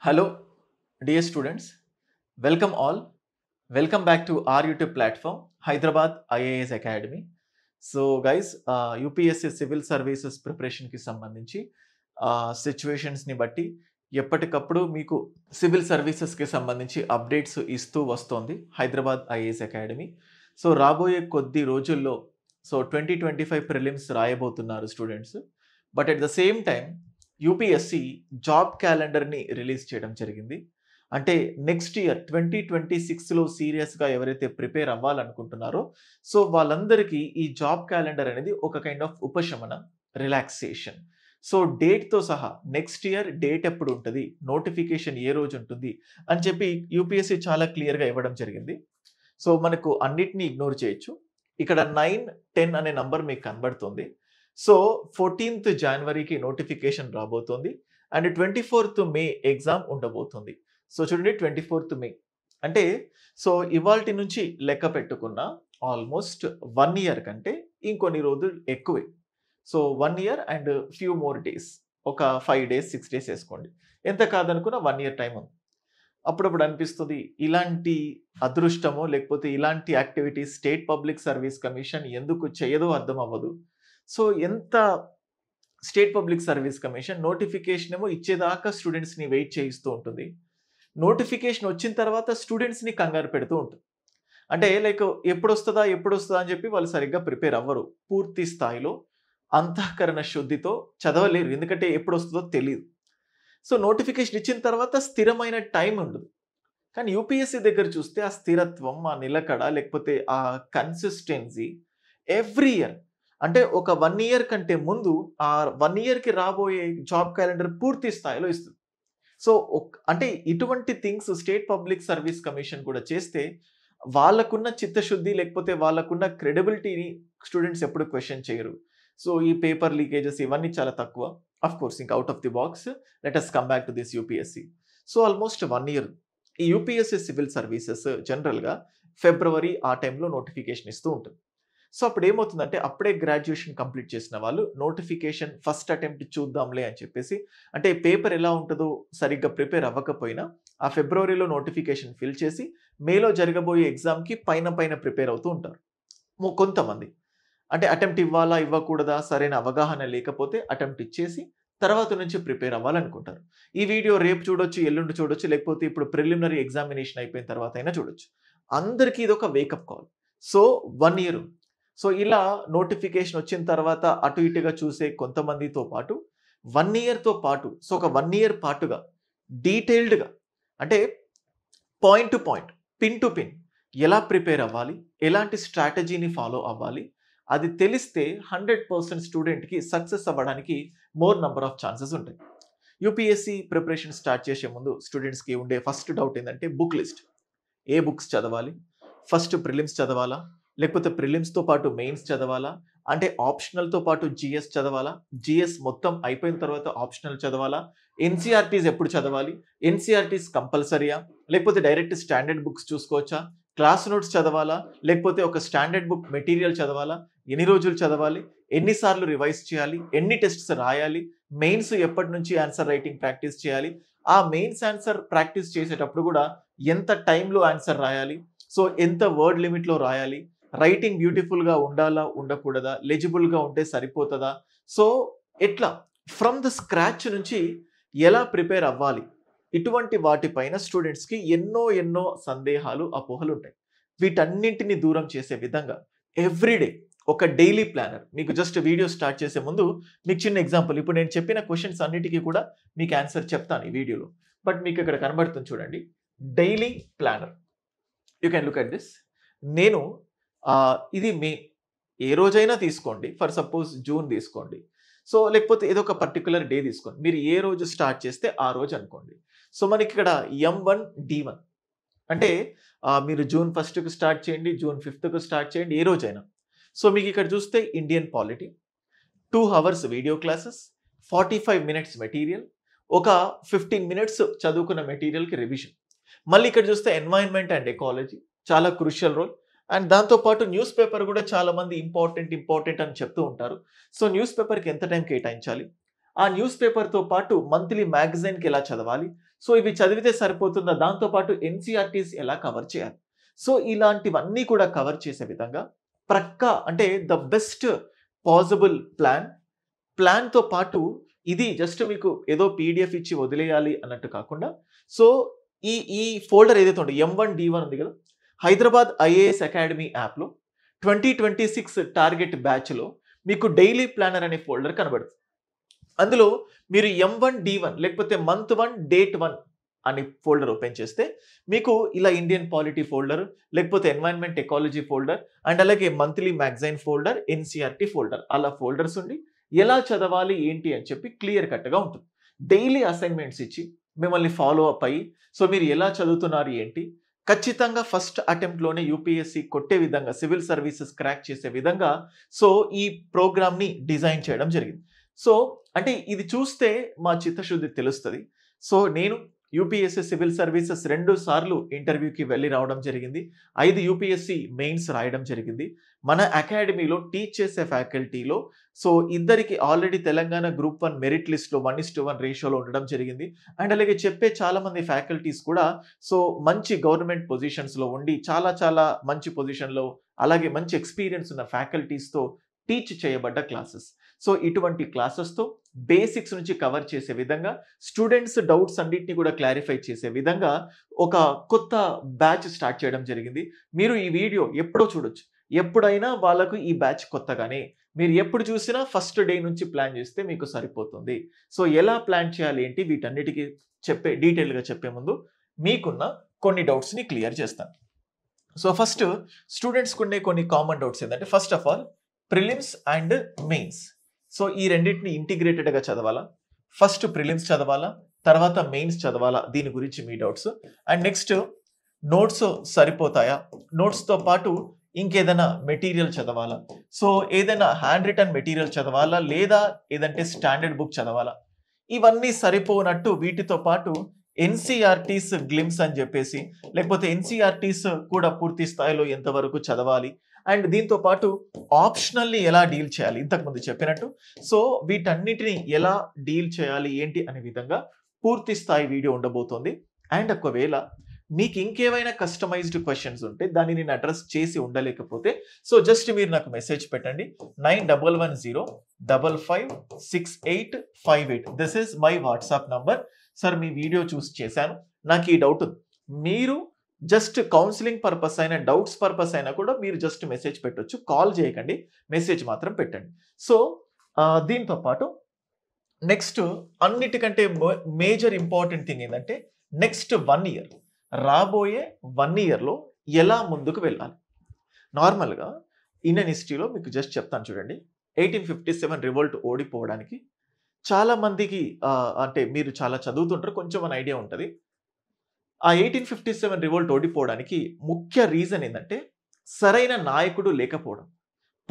Hello, dear students. Welcome all. Welcome back to our YouTube platform, Hyderabad IAS Academy. So, guys, UPSC civil services ప్రిపరేషన్కి సంబంధించి సిచ్యువేషన్స్ని బట్టి ఎప్పటికప్పుడు మీకు civil సర్వీసెస్కి సంబంధించి అప్డేట్స్ ఇస్తూ వస్తోంది హైదరాబాద్ ఐఏఎస్ అకాడమీ. సో రాబోయే కొద్ది రోజుల్లో 2025 ప్రిలిమ్స్ రాయబోతున్నారు students. But at the same time UPSC job క్యాలెండర్ని రిలీజ్ చేయడం జరిగింది. అంటే నెక్స్ట్ ఇయర్ 2026లో సీరియస్గా ఎవరైతే ప్రిపేర్ అవ్వాలనుకుంటున్నారో సో వాళ్ళందరికీ ఈ జాబ్ క్యాలెండర్ అనేది ఒక కైండ్ ఆఫ్ ఉపశమనం, రిలాక్సేషన్. సో డేట్తో సహా నెక్స్ట్ ఇయర్ డేట్ ఎప్పుడు ఉంటుంది, నోటిఫికేషన్ ఏ రోజు ఉంటుంది అని చెప్పి యూపీఎస్సీ చాలా క్లియర్గా ఇవ్వడం జరిగింది. సో మనకు అన్నిటినీ ఇగ్నోర్ చేయొచ్చు. ఇక్కడ 9-10 అనే నంబర్ మీకు కనబడుతుంది. సో 14th జనవరికి నోటిఫికేషన్ రాబోతోంది అండ్ 24th మే ఎగ్జామ్ ఉండబోతుంది. సో చూడండి 24th మే అంటే సో ఇవాల్టి నుంచి లెక్క పెట్టుకున్న ఆల్మోస్ట్ 1 ఇయర్ కంటే ఇంకొన్ని రోజులు ఎక్కువే. So 1 year and few more days, ఒక 5 days 6 days వేసుకోండి. ఎంత కాదనుకున్న 1 year టైం ఉంది. అప్పుడప్పుడు అనిపిస్తుంది ఇలాంటి అదృష్టమో లేకపోతే ఇలాంటి activities state public service commission ఎందుకు చేయదో అర్థం అవ్వదు. సో ఎంత state public service commission notification ఏమో ఇచ్చేదాకా స్టూడెంట్స్ని వెయిట్ చేయిస్తూ ఉంటుంది. నోటిఫికేషన్ వచ్చిన తర్వాత స్టూడెంట్స్ని కంగారు పెడుతూ ఉంటుంది. అంటే లైక్ ఎప్పుడు వస్తుందా అని చెప్పి వాళ్ళు సరిగ్గా ప్రిపేర్ అవ్వరు. పూర్తి స్థాయిలో అంతఃకరణ శుద్ధితో చదవలేరు, ఎందుకంటే ఎప్పుడు వస్తుందో తెలియదు. సో నోటిఫికేషన్ ఇచ్చిన తర్వాత స్థిరమైన టైం ఉండదు. కానీ యూపీఎస్సీ దగ్గర చూస్తే ఆ స్థిరత్వం, ఆ నిలకడ, లేకపోతే ఆ కన్సిస్టెన్సీ ఎవ్రీ ఇయర్ అంటే ఒక 1 year కంటే ముందు ఆ 1 yearకి రాబోయే జాబ్ క్యాలెండర్ పూర్తి స్థాయిలో ఇస్తుంది. సో అంటే ఇటువంటి things state public service commission కూడా చేస్తే వాళ్ళకున్న చిత్తశుద్ధి లేకపోతే వాళ్ళకున్న క్రెడిబిలిటీని స్టూడెంట్స్ ఎప్పుడు క్వశ్చన్ చేయరు. సో ఈ పేపర్ లీకేజెస్ ఇవన్నీ చాలా తక్కువ. అఫ్ కోర్స్ ఇంకా out of the box let us come back to this UPSC. So almost 1 year ఈ యూపీఎస్సీ సివిల్ సర్వీసెస్ జనరల్గా ఫిబ్రవరి ఆ టైంలో నోటిఫికేషన్ ఇస్తూ ఉంటుంది. సో అప్పుడు ఏమవుతుందంటే అప్పుడే గ్రాడ్యుయేషన్ కంప్లీట్ చేసిన వాళ్ళు నోటిఫికేషన్ ఫస్ట్ అటెంప్ట్ చూద్దాంలే అని చెప్పేసి, అంటే పేపర్ ఎలా ఉంటుందో సరిగ్గా ప్రిపేర్ అవ్వకపోయినా ఆ ఫిబ్రవరిలో నోటిఫికేషన్ ఫిల్ చేసి మేలో జరగబోయే ఎగ్జామ్కి పైన ప్రిపేర్ అవుతూ ఉంటారు. కొంతమంది అంటే అటెంప్ట్ ఇవ్వాలా ఇవ్వకూడదా సరైన అవగాహన లేకపోతే అటెంప్ట్ ఇచ్చేసి తర్వాత నుంచి ప్రిపేర్ అవ్వాలనుకుంటారు. ఈ వీడియో రేపు చూడొచ్చు, ఎల్లుండి చూడొచ్చు, లేకపోతే ఇప్పుడు ప్రిలిమినరీ ఎగ్జామినేషన్ అయిపోయిన తర్వాత అయినా చూడొచ్చు. అందరికీ ఇది ఒక wake up call. So 1 year. So ఇలా నోటిఫికేషన్ వచ్చిన తర్వాత అటు ఇటుగా చూసే కొంతమందితో పాటు 1 yearతో పాటు సో ఒక 1 year పాటుగా డీటెయిల్డ్గా అంటే point to point, pin to pin ఎలా ప్రిపేర్ అవ్వాలి, ఎలాంటి స్ట్రాటజీని ఫాలో అవ్వాలి, అది తెలిస్తే 100% స్టూడెంట్కి సక్సెస్ అవ్వడానికి మోర్ నంబర్ ఆఫ్ ఛాన్సెస్ ఉంటాయి. యూపీఎస్సీ ప్రిపరేషన్ స్టార్ట్ చేసే ముందు స్టూడెంట్స్కి ఉండే ఫస్ట్ డౌట్ ఏంటంటే బుక్ లిస్ట్. ఏ బుక్స్ చదవాలి, ఫస్ట్ ప్రిలిమ్స్ చదవాలా లేకపోతే ప్రిలిమ్స్తో పాటు మెయిన్స్ చదవాలా, అంటే ఆప్షనల్తో పాటు జిఎస్ చదవాలా, జిఎస్ మొత్తం అయిపోయిన తర్వాత ఆప్షనల్ చదవాలా, ఎన్సీఆర్టీస్ ఎప్పుడు చదవాలి, ఎన్సీఆర్టీస్ కంపల్సరీయా లేకపోతే డైరెక్ట్ స్టాండర్డ్ బుక్స్ చూసుకోవచ్చా, క్లాస్ నోట్స్ చదవాలా లేకపోతే ఒక స్టాండర్డ్ బుక్ మెటీరియల్ చదవాలా, ఎన్ని రోజులు చదవాలి, ఎన్నిసార్లు రివైజ్ చేయాలి, ఎన్ని టెస్ట్స్ రాయాలి, మెయిన్స్ ఎప్పటి నుంచి ఆన్సర్ రైటింగ్ ప్రాక్టీస్ చేయాలి, ఆ మెయిన్స్ ఆన్సర్ ప్రాక్టీస్ చేసేటప్పుడు కూడా ఎంత టైంలో ఆన్సర్ రాయాలి, సో ఎంత వర్డ్ లిమిట్లో రాయాలి, రైటింగ్ బ్యూటిఫుల్గా ఉండాలా ఉండకూడదా, లెజిబుల్గా ఉంటే సరిపోతుందా, సో ఎట్లా ఫ్రమ్ ద స్క్రాచ్ నుంచి ఎలా ప్రిపేర్ అవ్వాలి, ఇటువంటి వాటిపైన స్టూడెంట్స్కి ఎన్నో సందేహాలు, అపోహలు ఉంటాయి. వీటన్నింటిని దూరం చేసే విధంగా ఎవ్రీడే ఒక డైలీ ప్లానర్ మీకు జస్ట్ వీడియో స్టార్ట్ చేసే ముందు మీకు చిన్న ఎగ్జాంపుల్, ఇప్పుడు నేను చెప్పిన క్వశ్చన్స్ అన్నిటికీ కూడా మీకు ఆన్సర్ చెప్తాను ఈ వీడియోలో. బట్ మీకు ఇక్కడ కనబడుతుంది చూడండి, daily planner. You can look at this. నేను ఇది మే, ఏ రోజైనా తీసుకోండి, ఫర్ సపోజ్ జూన్ తీసుకోండి, సో లేకపోతే ఏదో ఒక పర్టికులర్ డే తీసుకోండి, మీరు ఏ రోజు స్టార్ట్ చేస్తే ఆ రోజు అనుకోండి. సో మనకి ఇక్కడ M1D1 అంటే మీరు June 1st స్టార్ట్ చేయండి, June 5th స్టార్ట్ చేయండి, ఏ రోజైనా. సో మీకు ఇక్కడ చూస్తే Indian polity 2 hours video classes, 45 minutes material, ఒక 15 minutes చదువుకున్న మెటీరియల్కి రివిజన్. మళ్ళీ ఇక్కడ చూస్తే ఎన్వైరన్మెంట్ అండ్ ఎకాలజీ చాలా క్రూషియల్ రోల్. అండ్ దాంతోపాటు న్యూస్ పేపర్ కూడా చాలామంది ఇంపార్టెంట్ అని చెప్తూ ఉంటారు. సో న్యూస్ పేపర్కి ఎంత టైం కేటాయించాలి, ఆ న్యూస్ పేపర్తో పాటు మంత్లీ మ్యాగజైన్కి ఎలా చదవాలి, సో ఇవి చదివితే సరిపోతుందా, దాంతోపాటు ఎన్సీఆర్టీస్ ఎలా కవర్ చేయాలి, సో ఇలాంటివన్నీ కూడా కవర్ చేసే విధంగా అంటే ద బెస్ట్ పాసిబుల్ ప్లాన్తో పాటు ఇది జస్ట్ మీకు ఏదో పీడిఎఫ్ ఇచ్చి వదిలేయాలి అన్నట్టు కాకుండా, సో ఈ ఫోల్డర్ ఏదైతే ఉంటుంది M1D1 ఉంది కదా, హైదరాబాద్ ఐఏఎస్ అకాడమీ యాప్లో 2026 టార్గెట్ బ్యాచ్లో మీకు డైలీ ప్లానర్ అనే ఫోల్డర్ కనబడుతుంది. అందులో మీరు M1D1 లేకపోతే మంత్ 1 డేట్ 1 అని ఫోల్డర్ ఓపెన్ చేస్తే మీకు ఇలా ఇండియన్ పాలిటీ ఫోల్డర్, లేకపోతే ఎన్వైరన్మెంట్ ఎకాలజీ ఫోల్డర్, అండ్ అలాగే monthly magazine folder, NCERT folder, అలా ఫోల్డర్స్ ఉండి ఎలా చదవాలి ఏంటి అని చెప్పి క్లియర్ కట్గా ఉంటుంది. డైలీ అసైన్మెంట్స్ ఇచ్చి మిమ్మల్ని ఫాలో అప్ అయ్యి, సో మీరు ఎలా చదువుతున్నారు ఏంటి, ఖచ్చితంగా ఫస్ట్ అటెంప్ట్లోనే యూపీఎస్సీ కొట్టే విధంగా, సివిల్ సర్వీసెస్ క్రాక్ చేసే విధంగా సో ఈ ప్రోగ్రామ్ని డిజైన్ చేయడం జరిగింది. సో అంటే ఇది చూస్తే మా చిత్తశుద్ధి తెలుస్తుంది. సో నేను యూపీఎస్సీ సివిల్ సర్వీసెస్ 2 సార్లు ఇంటర్వ్యూకి వెళ్ళి రావడం జరిగింది. 5 యూపీఎస్సీ మెయిన్స్ రాయడం జరిగింది. మన అకాడమీలో టీచ్ చేసే ఫ్యాకల్టీలో సో ఇద్దరికి ఆల్రెడీ తెలంగాణ గ్రూప్ 1 మెరిట్ లిస్ట్లో 1:1 రేషియోలో ఉండడం జరిగింది. అండ్ అలాగే చెప్పే చాలామంది ఫ్యాకల్టీస్ కూడా సో మంచి గవర్నమెంట్ పొజిషన్స్లో ఉండి చాలా మంచి పొజిషన్లో, అలాగే మంచి ఎక్స్పీరియన్స్ ఉన్న ఫ్యాకల్టీస్తో టీచ్ చేయబడ్డ క్లాసెస్. సో ఇటువంటి క్లాసెస్తో బేసిక్స్ నుంచి కవర్ చేసే విధంగా, స్టూడెంట్స్ డౌట్స్ అన్నిటిని కూడా క్లారిఫై చేసే విధంగా ఒక కొత్త బ్యాచ్ స్టార్ట్ చేయడం జరిగింది. మీరు ఈ వీడియో ఎప్పుడో చూడొచ్చు, ఎప్పుడైనా వాళ్ళకు ఈ బ్యాచ్ కొత్తగానే, మీరు ఎప్పుడు చూసినా ఫస్ట్ డే నుంచి ప్లాన్ చేస్తే మీకు సరిపోతుంది. సో ఎలా ప్లాన్ చేయాలి ఏంటి వీటన్నిటికీ డీటెయిల్గా చెప్పే ముందు మీకున్న కొన్ని డౌట్స్ని క్లియర్ చేస్తాను. సో ఫస్ట్ స్టూడెంట్స్కి ఉండే కొన్ని కామన్ డౌట్స్ ఏంటంటే, first of all prelims and mains. So ఈ రెండింటిని ఇంటిగ్రేటెడ్గా చదవాలా, ఫస్ట్ ప్రిలిమ్స్ చదవాలా, తర్వాత మెయిన్స్ చదవాలా, దీని గురించి మీ డౌట్స్. అండ్ నెక్స్ట్ నోట్స్ సరిపోతాయా, నోట్స్తో పాటు ఇంకేదైనా మెటీరియల్ చదవాలా, సో ఏదైనా హ్యాండ్ రిటర్న్ మెటీరియల్ చదవాలా, లేదా ఏదంటే స్టాండర్డ్ బుక్ చదవాలా, ఇవన్నీ సరిపోనట్టు వీటితో పాటు ఎన్సీఆర్టీస్ గ్లిమ్స్ అని చెప్పేసి, లేకపోతే ఎన్సీఆర్టీస్ కూడా పూర్తి స్థాయిలో ఎంతవరకు చదవాలి, అండ్ దీంతో పాటు ఆప్షనల్ని ఎలా డీల్ చేయాలి, ఇంతకుముందు చెప్పినట్టు సో వీటన్నిటిని ఎలా డీల్ చేయాలి ఏంటి అనే విధంగా పూర్తి స్థాయి వీడియో ఉండబోతోంది. అండ్ ఒకవేళ మీకు ఇంకేమైనా కస్టమైజ్డ్ క్వశ్చన్స్ ఉంటే దాన్ని నేను అడ్రస్ చేసి ఉండలేకపోతే సో జస్ట్ మీరు నాకు మెసేజ్ పెట్టండి 9110556858. This is my WhatsApp number. Sir me video చూసి చేశాను, నాకు ఈ డౌట్ ఉంది, మీరు జస్ట్ కౌన్సిలింగ్ పర్పస్ అయినా డౌట్స్ పర్పస్ అయినా కూడా మీరు జస్ట్ మెసేజ్ పెట్టొచ్చు, కాల్ చేయకండి, మెసేజ్ మాత్రం పెట్టండి. సో దీంతో పాటు నెక్స్ట్ అన్నిటికంటే మేజర్ ఇంపార్టెంట్ థింగ్ ఏంటంటే, నెక్స్ట్ 1 ఇయర్, రాబోయే 1 ఇయర్లో ఎలా ముందుకు వెళ్ళాలి. నార్మల్గా ఇండియన్ హిస్టరీలో మీకు జస్ట్ చెప్తాను చూడండి, 1857 రివోల్ట్ ఓడిపోవడానికి చాలా మందికి అంటే మీరు చాలా చదువుతుంటారు, కొంచెం మన ఐడియా ఉంటుంది. ఆ 1857 రివోల్ట్ ఓడిపోవడానికి ముఖ్య రీజన్ ఏంటంటే సరైన నాయకుడు లేకపోవడం.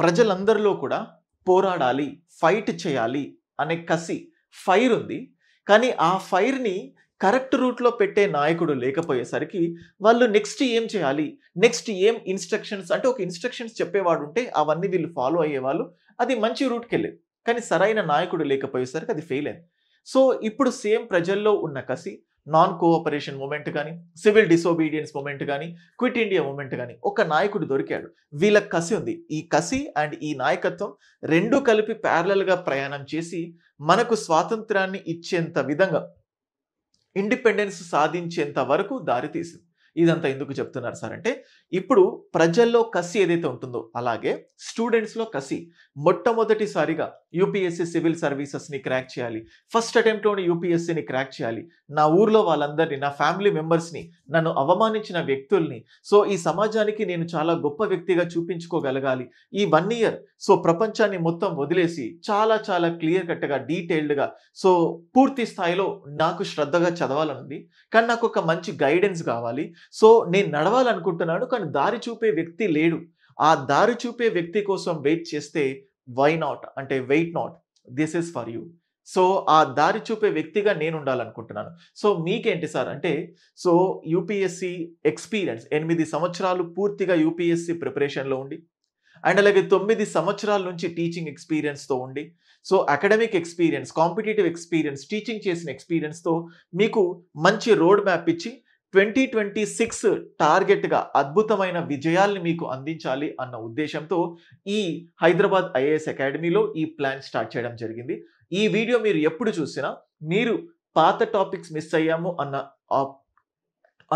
ప్రజలందరిలో కూడా పోరాడాలి, ఫైట్ చేయాలి అనే కసి, ఫైర్ ఉంది. కానీ ఆ ఫైర్ని కరెక్ట్ రూట్లో పెట్టే నాయకుడు లేకపోయేసరికి వాళ్ళు నెక్స్ట్ ఏం చేయాలి, నెక్స్ట్ ఏం ఇన్స్ట్రక్షన్స్, అంటే ఒక ఇన్స్ట్రక్షన్స్ చెప్పేవాడు ఉంటే అవన్నీ వీళ్ళు ఫాలో అయ్యేవాళ్ళు, అది మంచి రూట్కి వెళ్ళేది. కానీ సరైన నాయకుడు లేకపోయేసరికి అది ఫెయిల్ అయింది. సో ఇప్పుడు సేమ్ ప్రజల్లో ఉన్న కసి, నాన్ కోఆపరేషన్ మూమెంట్ కానీ, సివిల్ డిసోబీడియన్స్ మూమెంట్ కానీ, క్విట్ ఇండియా మూమెంట్ కానీ, ఒక నాయకుడు దొరికాడు, వీళ్ళకి కసి ఉంది. ఈ కసి అండ్ ఈ నాయకత్వం రెండు కలిపి ప్యారలల్గా ప్రయాణం చేసి మనకు స్వాతంత్రాన్ని ఇచ్చేంత విధంగా, ఇండిపెండెన్స్ సాధించేంత వరకు దారి తీసింది. ఇదంతా ఎందుకు చెప్తున్నారు సార్ అంటే, ఇప్పుడు ప్రజల్లో కసి ఏదైతే ఉంటుందో అలాగే స్టూడెంట్స్లో కసి. మొట్టమొదటిసారిగా యూపీఎస్సీ సివిల్ సర్వీసెస్ని క్రాక్ చేయాలి, ఫస్ట్ అటెంప్ట్లోని యూపీఎస్సీని క్రాక్ చేయాలి, నా ఊర్లో వాళ్ళందరినీ, నా ఫ్యామిలీ మెంబర్స్ని, నన్ను అవమానించిన వ్యక్తుల్ని సో ఈ సమాజానికి నేను చాలా గొప్ప వ్యక్తిగా చూపించుకోగలగాలి. ఈ 1 ఇయర్ సో ప్రపంచాన్ని మొత్తం వదిలేసి చాలా క్లియర్ కట్గా, డీటెయిల్డ్గా సో పూర్తి స్థాయిలో నాకు శ్రద్ధగా చదవాలనుంది. కానీ నాకు ఒక మంచి గైడెన్స్ కావాలి. సో నేను నడవాలనుకుంటున్నాను, కానీ దారి చూపే వ్యక్తి లేడు. ఆ దారి చూపే వ్యక్తి కోసం వెయిట్ చేస్తే వై నాట్, అంటే wait not, this is for you. So ఆ దారి చూపే వ్యక్తిగా నేను ఉండాలనుకుంటున్నాను. సో మీకేంటి సార్ అంటే, సో యూపీఎస్సీ ఎక్స్పీరియన్స్ 8 సంవత్సరాలు పూర్తిగా యూపీఎస్సీ ప్రిపరేషన్లో ఉండి, అండ్ అలాగే 9 సంవత్సరాల నుంచి టీచింగ్ ఎక్స్పీరియన్స్తో ఉండి, so academic experience, competitive experience, teaching చేసిన ఎక్స్పీరియన్స్తో మీకు మంచి రోడ్ మ్యాప్ ఇచ్చి 2026 టార్గెట్గా అద్భుతమైన విజయాల్ని మీకు అందించాలి అన్న ఉద్దేశంతో ఈ హైదరాబాద్ ఐఏఎస్ అకాడమీలో ఈ ప్లాన్ స్టార్ట్ చేయడం జరిగింది. ఈ వీడియో మీరు ఎప్పుడు చూసినా మీరు పాత టాపిక్స్ మిస్ అయ్యాము అన్న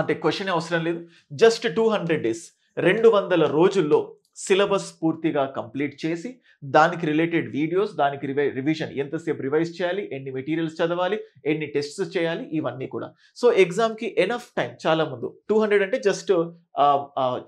అంటే క్వశ్చన్ అవసరం లేదు. జస్ట్ 200 డేస్, 200 రోజుల్లో సిలబస్ పూర్తిగా కంప్లీట్ చేసి దానికి రిలేటెడ్ వీడియోస్, దానికి రివిజన్ ఎంతసేపు రివైజ్ చేయాలి, ఎన్ని మెటీరియల్స్ చదవాలి, ఎన్ని టెస్ట్స్ చేయాలి, ఇవన్నీ కూడా. సో ఎగ్జామ్కి ఎనఫ్ టైం, చాలా ముందు 200 అంటే జస్ట్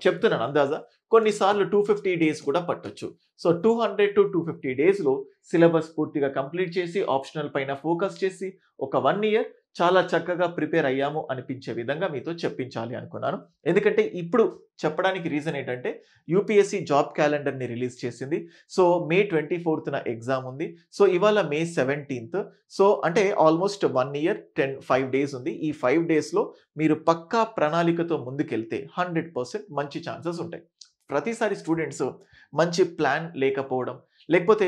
చెప్తున్నాను అందాజా, కొన్నిసార్లు 250 డేస్ కూడా పట్టొచ్చు. సో 200 to 250 డేస్లో సిలబస్ పూర్తిగా కంప్లీట్ చేసి ఆప్షనల్ పైన ఫోకస్ చేసి ఒక 1 ఇయర్ చాలా చక్కగా ప్రిపేర్ అయ్యాము అనిపించే విధంగా మీతో చెప్పించాలి అనుకున్నాను. ఎందుకంటే ఇప్పుడు చెప్పడానికి రీజన్ ఏంటంటే యూపీఎస్సీ జాబ్ క్యాలెండర్ని రిలీజ్ చేసింది. సో మే 24న ఎగ్జామ్ ఉంది. సో ఇవాళ మే 17th. సో అంటే ఆల్మోస్ట్ 1 ఇయర్ 5 డేస్ ఉంది. ఈ 5 డేస్లో మీరు పక్కా ప్రణాళికతో ముందుకెళ్తే 100% మంచి ఛాన్సెస్ ఉంటాయి. ప్రతిసారి స్టూడెంట్స్ మంచి ప్లాన్ లేకపోవడం, లేకపోతే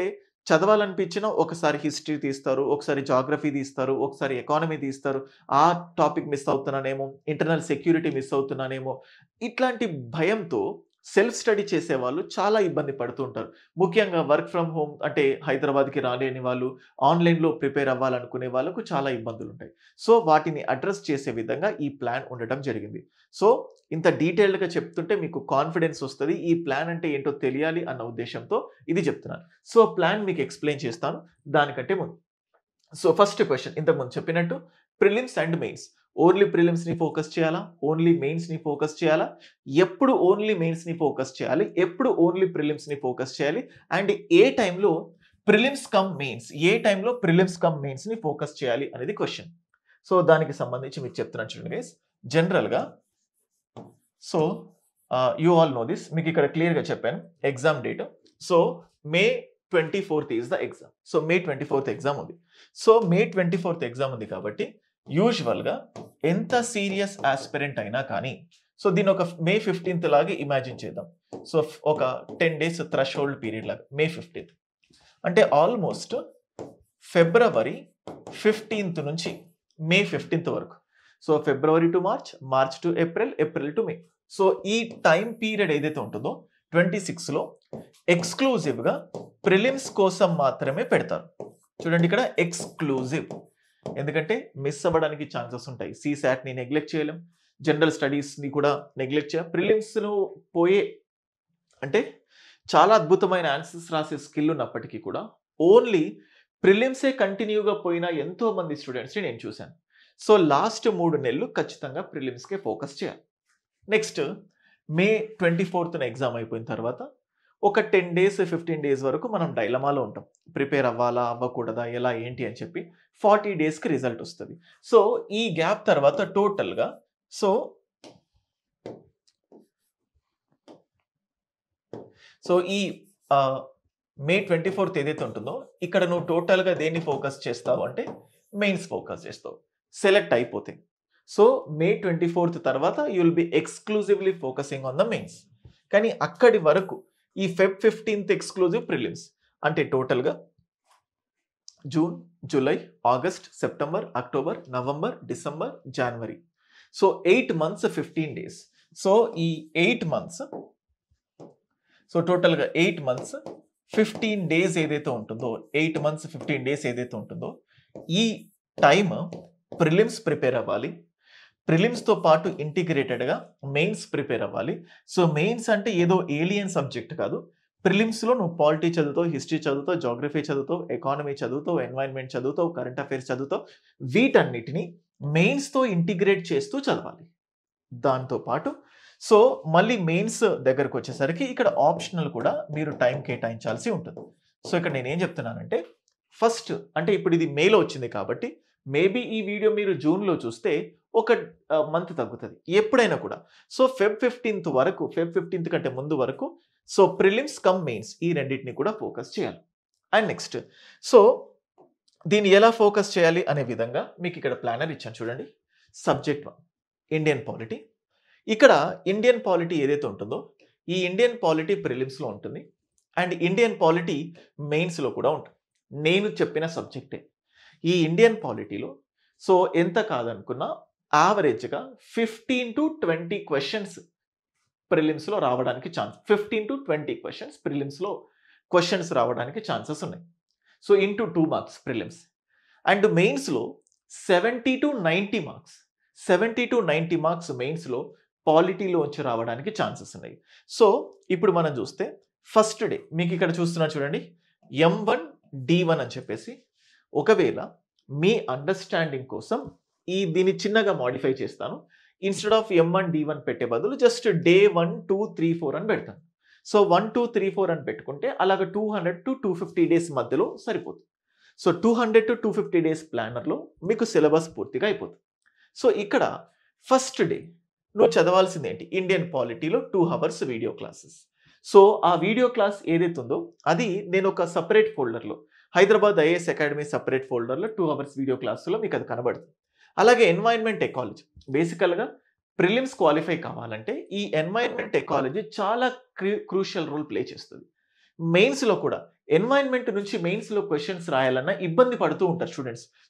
చదవాలనిపించిన ఒకసారి హిస్టరీ తీస్తారు, ఒకసారి జాగ్రఫీ తీస్తారు, ఒకసారి ఎకానమీ తీస్తారు, ఆ టాపిక్ మిస్ అవుతున్నానేమో, ఇంటర్నల్ సెక్యూరిటీ మిస్ అవుతున్నానేమో, ఇట్లాంటి భయంతో సెల్ఫ్ స్టడీ చేసే వాళ్ళు చాలా ఇబ్బంది పడుతూ ఉంటారు. ముఖ్యంగా వర్క్ ఫ్రమ్ హోమ్ అంటే హైదరాబాద్కి రాలేని వాళ్ళు, ఆన్లైన్లో ప్రిపేర్ అవ్వాలనుకునే వాళ్ళకు చాలా ఇబ్బందులు ఉంటాయి. సో వాటిని అడ్రస్ చేసే విధంగా ఈ ప్లాన్ ఉండటం జరిగింది. సో ఇంత డీటెయిల్డ్గా చెప్తుంటే మీకు కాన్ఫిడెన్స్ వస్తుంది, ఈ ప్లాన్ అంటే ఏంటో తెలియాలి అన్న ఉద్దేశంతో ఇది చెప్తున్నాను. సో ప్లాన్ మీకు ఎక్స్ప్లెయిన్ చేస్తాను దానికంటే ముందు. సో ఫస్ట్ క్వశ్చన్, ఇంతకుముందు చెప్పినట్టు ప్రిలిమ్స్ అండ్ మెయిన్స్. ఓన్లీ ప్రిలిమ్స్ని ఫోకస్ చేయాలా, ఓన్లీ మెయిన్స్ని ఫోకస్ చేయాలా, ఎప్పుడు ఓన్లీ మెయిన్స్ని ఫోకస్ చేయాలి, ఎప్పుడు ఓన్లీ ప్రిలిమ్స్ని ఫోకస్ చేయాలి, అండ్ ఏ టైంలో ప్రిలిమ్స్ కమ్ మెయిన్స్, ఏ టైంలో ప్రిలిమ్స్ కమ్ మెయిన్స్ని ఫోకస్ చేయాలి అనేది క్వశ్చన్. సో దానికి సంబంధించి మీకు చెప్తున్నాను చూడండి గైస్. జనరల్గా so you all know this, మీకు ఇక్కడ క్లియర్గా చెప్పాను exam date. So May 24th is the exam. So May 24th exam ఉంది. సో మే 24th ఎగ్జామ్ ఉంది కాబట్టి యూజువల్గా ఎంత సీరియస్ ఆస్పిరెంట్ అయినా కానీ, సో దీన్ని ఒక మే 15th లాగా ఇమాజిన్ చేద్దాం. సో ఒక 10 days థ్రెష్ హోల్డ్ పీరియడ్ లాగా మే 15th అంటే ఆల్మోస్ట్ ఫిబ్రవరి 15th నుంచి మే 15th వరకు. So February to March, March to April, April to May. So ఈ టైం పీరియడ్ ఏదైతే ఉంటుందో 26లో ఎక్స్క్లూజివ్గా ప్రిలిమ్స్ కోసం మాత్రమే పెడతారు. చూడండి ఇక్కడ ఎక్స్క్లూజివ్, ఎందుకంటే మిస్ అవ్వడానికి ఛాన్సెస్ ఉంటాయి. CSATని నెగ్లెక్ట్ చేయలేం, జనరల్ స్టడీస్ని కూడా నెగ్లెక్ట్ చేయాలి. ప్రిలిమ్స్ను పోయే అంటే చాలా అద్భుతమైన ఆన్సర్స్ రాసే స్కిల్ ఉన్నప్పటికీ కూడా ఓన్లీ ప్రిలిమ్సే కంటిన్యూగా పోయిన ఎంతో మంది స్టూడెంట్స్ని నేను చూశాను. సో లాస్ట్ 3 నెలలు ఖచ్చితంగా ప్రిలిమ్స్కే ఫోకస్ చేయాలి. నెక్స్ట్ మే 24th ఎగ్జామ్ అయిపోయిన తర్వాత ఒక 10 days 15 days వరకు మనం డైలమాలో ఉంటాం, ప్రిపేర్ అవ్వాలా అవ్వకూడదా ఎలా ఏంటి అని చెప్పి. 40 daysకి రిజల్ట్ వస్తుంది. సో ఈ గ్యాప్ తర్వాత టోటల్గా సో ఈ మే 24th ఏదైతే ఉంటుందో ఇక్కడ నువ్వు టోటల్గా దేన్ని ఫోకస్ చేస్తావు అంటే మెయిన్స్ ఫోకస్ చేస్తావు, సెలెక్ట్ అయిపోతే. సో మే 24th తర్వాత you will be exclusively focusing on the mains. కానీ అక్కడి వరకు ఈ Feb 15th ఎక్స్క్లూజివ్ ప్రిలిమ్స్ అంటే టోటల్గా June, July, August, September, October, November, December, జనవరి. So 8 months 15 days. సో ఈ 8 months, సో టోటల్గా 8 months 15 days ఏదైతే ఉంటుందో, 8 months 15 days ఏదైతే ఉంటుందో ఈ టైమ్ ప్రిలిమ్స్ ప్రిపేర్ అవ్వాలి. ప్రిలిమ్స్తో పాటు ఇంటిగ్రేటెడ్గా మెయిన్స్ ప్రిపేర్ అవ్వాలి. సో మెయిన్స్ అంటే ఏదో ఏలియన్ సబ్జెక్ట్ కాదు. ప్రిలిమ్స్లో నువ్వు పాలిటీ చదువుతావు, హిస్టరీ చదువుతావు, జాగ్రఫీ చదువుతావు, ఎకానమీ చదువుతావు, ఎన్వైరన్మెంట్ చదువుతావు, కరెంట్ అఫైర్స్ చదువుతావు. వీటన్నిటిని మెయిన్స్తో ఇంటిగ్రేట్ చేస్తూ చదవాలి. దాంతోపాటు సో మళ్ళీ మెయిన్స్ దగ్గరకు వచ్చేసరికి ఇక్కడ ఆప్షనల్ కూడా మీరు టైం కేటాయించాల్సి ఉంటుంది. సో ఇక్కడ నేనేం చెప్తున్నానంటే ఫస్ట్ అంటే ఇప్పుడు ఇది మేలో వచ్చింది కాబట్టి మేబీ ఈ వీడియో మీరు జూన్లో చూస్తే ఒక మంత్ తగ్గుతుంది ఎప్పుడైనా కూడా. సో Feb 15th వరకు, Feb 15th కంటే ముందు వరకు సో ప్రిలిమ్స్ కమ్ మెయిన్స్ ఈ రెండింటిని కూడా ఫోకస్ చేయాలి. అండ్ నెక్స్ట్ సో దీన్ని ఎలా ఫోకస్ చేయాలి అనే విధంగా మీకు ఇక్కడ ప్లానర్ ఇచ్చాను చూడండి. Subject 1 Indian polity. ఇక్కడ ఇండియన్ పాలిటీ ఏదైతే ఉంటుందో ఈ ఇండియన్ పాలిటీ ప్రిలిమ్స్లో ఉంటుంది. అండ్ ఇండియన్ పాలిటీ మెయిన్స్లో కూడా ఉంటుంది. నేను చెప్పిన సబ్జెక్టే. ఈ ఇండియన్ పాలిటీలో సో ఎంత కాదనుకున్నా యావరేజ్గా 15-20 క్వశ్చన్స్ ప్రిలిమ్స్లో రావడానికి ఛాన్స్, 15-20 క్వశ్చన్స్ ప్రిలిమ్స్లో క్వశ్చన్స్ రావడానికి ఛాన్సెస్ ఉన్నాయి. So into 2 marks prelims. And మెయిన్స్లో 70-90 మార్క్స్, 70-90 మార్క్స్ మెయిన్స్లో పాలిటీలోంచి రావడానికి ఛాన్సెస్ ఉన్నాయి. సో ఇప్పుడు మనం చూస్తే ఫస్ట్ డే మీకు ఇక్కడ చూస్తున్నారు చూడండి, M1 D1 అని చెప్పేసి. ఒకవేళ మీ అండర్స్టాండింగ్ కోసం దీన్ని చిన్నగా మాడిఫై చేస్తాను. ఇన్స్టెడ్ ఆఫ్ M1 D1 పెట్టే బదులు జస్ట్ డే 1, 2, 3, 4 అని పెడతాను. సో 1, 2, 3, 4 అని పెట్టుకుంటే అలాగ 200-250 డేస్ మధ్యలో సరిపోతుంది. సో 200-250 డేస్ ప్లానర్లో మీకు సిలబస్ పూర్తిగా అయిపోతుంది. సో ఇక్కడ ఫస్ట్ డే నువ్వు చదవాల్సింది ఏంటి, ఇండియన్ పాలిటీలో 2 అవర్స్ వీడియో క్లాసెస్. సో ఆ వీడియో క్లాస్ ఏదైతే ఉందో అది నేను ఒక సపరేట్ ఫోల్డర్లో, హైదరాబాద్ ఐఏఎస్ అకాడమీ సపరేట్ ఫోల్డర్లో 2 అవర్స్ వీడియో క్లాసులో మీకు అది కనబడుతుంది. అలాగే ఎన్వైర్న్మెంట్ ఎకాలజీ, బేసికల్గా ప్రిలిమ్స్ క్వాలిఫై కావాలంటే ఈ ఎన్వైర్న్మెంట్ ఎకాలజీ చాలా క్రూషియల్ రోల్ ప్లే చేస్తుంది. మెయిన్స్లో కూడా ఎన్వైర్న్మెంట్ నుంచి మెయిన్స్లో క్వశ్చన్స్ రాయాలన్నా ఇబ్బంది పడుతూ ఉంటారు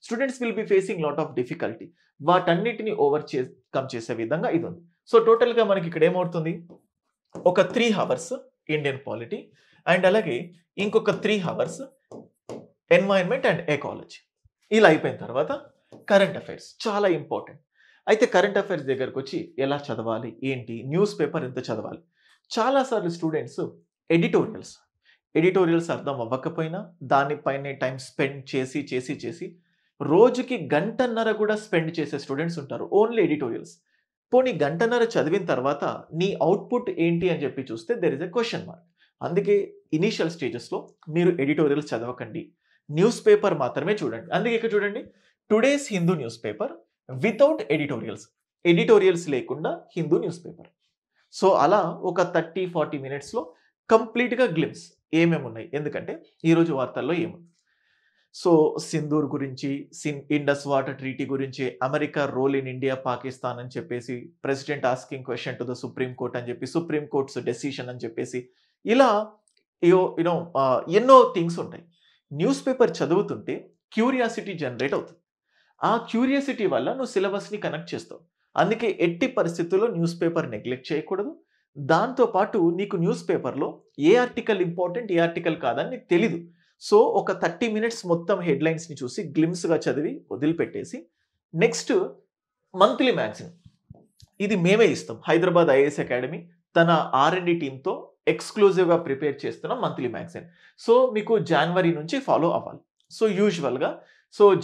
students will be facing lot of difficulty. వాటన్నిటిని కమ్ చేసే విధంగా ఇది ఉంది. సో టోటల్గా మనకి ఇక్కడ ఏమవుతుంది, ఒక 3 అవర్స్ ఇండియన్ పాలిటీ అండ్ అలాగే ఇంకొక 3 అవర్స్ ఎన్వైర్న్మెంట్ అండ్ ఎకాలజీ. ఇలా అయిపోయిన తర్వాత కరెంట్ అఫైర్స్ చాలా ఇంపార్టెంట్. అయితే కరెంట్ అఫైర్స్ దగ్గరకు వచ్చి ఎలా చదవాలి ఏంటి, న్యూస్ పేపర్ ఎంత చదవాలి. చాలాసార్లు స్టూడెంట్స్ ఎడిటోరియల్స్ అర్థం అవ్వకపోయినా దానిపైనే టైం స్పెండ్ చేసి రోజుకి గంటన్నర కూడా స్పెండ్ చేసే స్టూడెంట్స్ ఉంటారు ఓన్లీ ఎడిటోరియల్స్. పోనీ గంటన్నర చదివిన తర్వాత నీ అవుట్పుట్ ఏంటి అని చెప్పి చూస్తే there is a question mark. అందుకే ఇనీషియల్ స్టేజెస్లో మీరు ఎడిటోరియల్స్ చదవకండి, న్యూస్ పేపర్ మాత్రమే చూడండి. అందుకే ఇక్కడ చూడండి, today's Hindu news paper without editorials లేకుండా హిందూ న్యూస్ పేపర్. సో అలా ఒక 30-40 మినిట్స్లో కంప్లీట్గా గ్లిమ్స్ ఏమేమి ఉన్నాయి, ఎందుకంటే ఈరోజు వార్తల్లో ఏముంది. సో సింధూర్ గురించి, ఇండస్ వాటర్ ట్రీటీ గురించి, America role in India Pakistan అని చెప్పేసి, president asking question to the supreme court అని చెప్పి, సుప్రీం కోర్ట్స్ డెసిషన్ అని చెప్పేసి, ఇలా ఎన్నో థింగ్స్ ఉంటాయి. న్యూస్ పేపర్ చదువుతుంటే క్యూరియాసిటీ జనరేట్ అవుతుంది. ఆ క్యూరియాసిటీ వల్ల నువ్వు సిలబస్ని కనెక్ట్ చేస్తావు. అందుకే ఎట్టి పరిస్థితుల్లో న్యూస్ పేపర్ నెగ్లెక్ట్ చేయకూడదు. దాంతోపాటు నీకు న్యూస్ పేపర్లో ఏ ఆర్టికల్ ఇంపార్టెంట్, ఏ ఆర్టికల్ కాదని నీకు తెలీదు. సో ఒక 30 మినిట్స్ మొత్తం హెడ్లైన్స్ని చూసి గ్లిమ్స్గా చదివి వదిలిపెట్టేసి నెక్స్ట్ మంత్లీ మ్యాగజైన్, ఇది మేమే ఇస్తాం. హైదరాబాద్ ఐఏఎస్ అకాడమీ తన R&D టీంతో ఎక్స్క్లూజివ్గా ప్రిపేర్ చేస్తున్న మంత్లీ మ్యాగజైన్. సో మీకు జనవరి నుంచి ఫాలో అవ్వాలి. సో యూజువల్గా